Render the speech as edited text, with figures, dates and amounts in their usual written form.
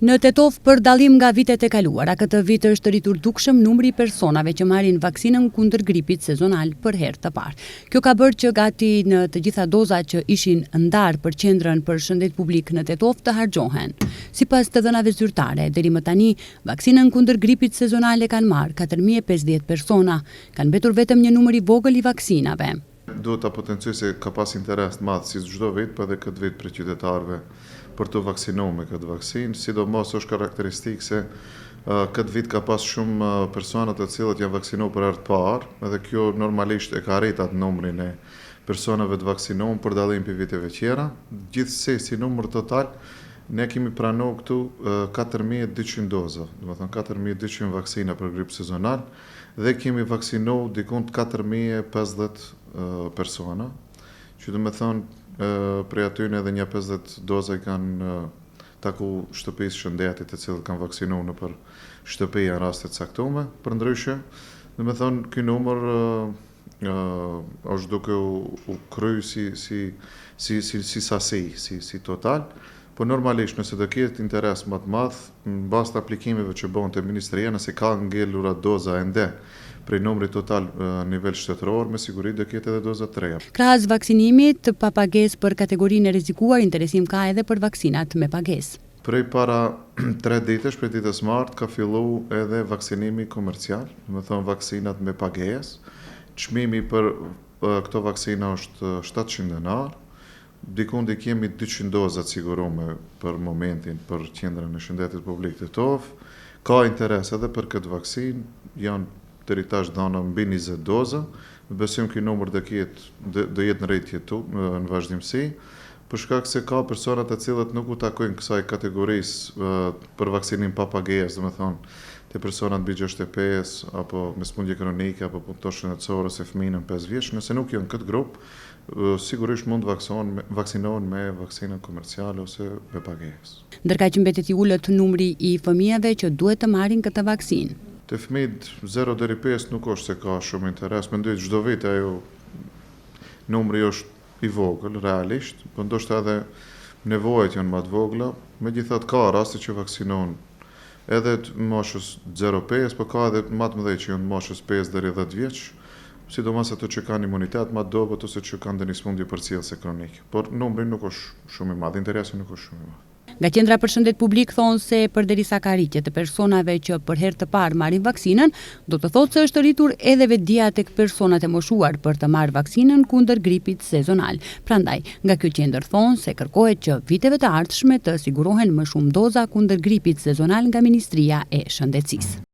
Në Tetov, për dallim nga vitet e kaluara, këtë vit është rritur dukshëm numri i personave që marrin vaksinën kundër gripit sezonal për herë të parë. Kjo ka bërë që gati në të gjitha dozat që ishin ndarë për qendrën për shëndet publik në Tetov të harxhohen. Sipas të dhënave zyrtare, deri më tani, vaksinën kundër gripit sezonal e kanë marrë 4050 persona. Kanë mbetur vetëm një numër i vogël i vaksinave. Duhet ta potencoj se ka pas interes të madh si çdo vit, por edhe këtë vit për qytetarëve për të vaksinuar me këtë vaksinë, sidomos është karakteristikë se këtë vit ka pas shumë persona të cilët janë vaksinuar për herë të parë, edhe kjo normalisht e ka arritur numrin e personave të vaksinuar për dallim pi viteve tjera. Gjithsesi, si numër total, ne kemi pranuar këtu 4200 doza, do të thonë 4200 vaksina për grip sezonal dhe kemi vaksinuar diku 4050 persona, që do të thonë prej aty edhe një 50 doza i kanë taku shtëpisë shëndetit të cilët kanë vaksinuar në për shtëpi në raste të caktuara. Përndryshe, do të thonë ky numër është duke u kryer si sasi, si total. Po normalisht nëse do ketë interes më të madh, mbas të aplikimeve që bëhen te ministria, nëse ka ngelura doza ende prej numrit total nivel shtetëror, me siguri do ketë edhe doza të reja. Krahas vaksinimit pa pagesë për kategorinë e rrezikuar, interesim ka edhe për vaksinat me pagesë. Prej para 3 ditësh, prej ditës martë, ka fillu edhe vaksinimi komercial, do të thonë vaksinat me pagesë. Çmimi për këto vaksina është 700 denar. Dikundi kemi 200 doza sigurume për momentin për qendrën e shëndetit publik të Tetov. Ka interes edhe për këtë vaksinë, janë deri tash dhëna mbi 20 doza. Besojmë ky numër do jetë në rritje në vazhdimsi, për shkak se ka persona të cilët nuk u takojnë kësaj kategorisë për vaksinim pa pagesë, do të thonë te personat mbi 65 apo me smundje kronike apo punëtor shëndetësor ose fëmijë në 5 vjeç, nëse nuk janë këtë grup, sigurisht mund vaksinohen me vaksinën komerciale ose me pagesë. Ndërkaq që mbetet i ulët numri i fëmijëve që duhet të marrin këtë vaksinë. Te fëmijët 0 deri 5 nuk është se ka shumë interes, mendoj çdo vit ajo numri është i vogël realisht, por ndoshta edhe nevojat janë më të vogla, megjithatë ka raste që vaksinohen edhe të moshës 0-5, por ka edhe më të mëdhenj që janë moshës 5 deri 10 vjeç, sidomos ato që kanë imunitet më të dobët ose që kanë ndonjë smundje përcjellëse kronike. Por numri nuk është shumë i madh, interesi nuk është shumë i madh. Nga Qendra për Shëndet Publik thonë se përderisa ka rritje të personave që për herë të parë marrin vaksinën, do të thotë se është rritur edhe vetdia tek personat e moshuar për të marrë vaksinën kundër gripit sezonal. Prandaj, nga kjo qendër thonë se kërkohet që viteve të ardhshme të sigurohen më shumë doza kundër gripit sezonal nga Ministria e Shëndetësisë.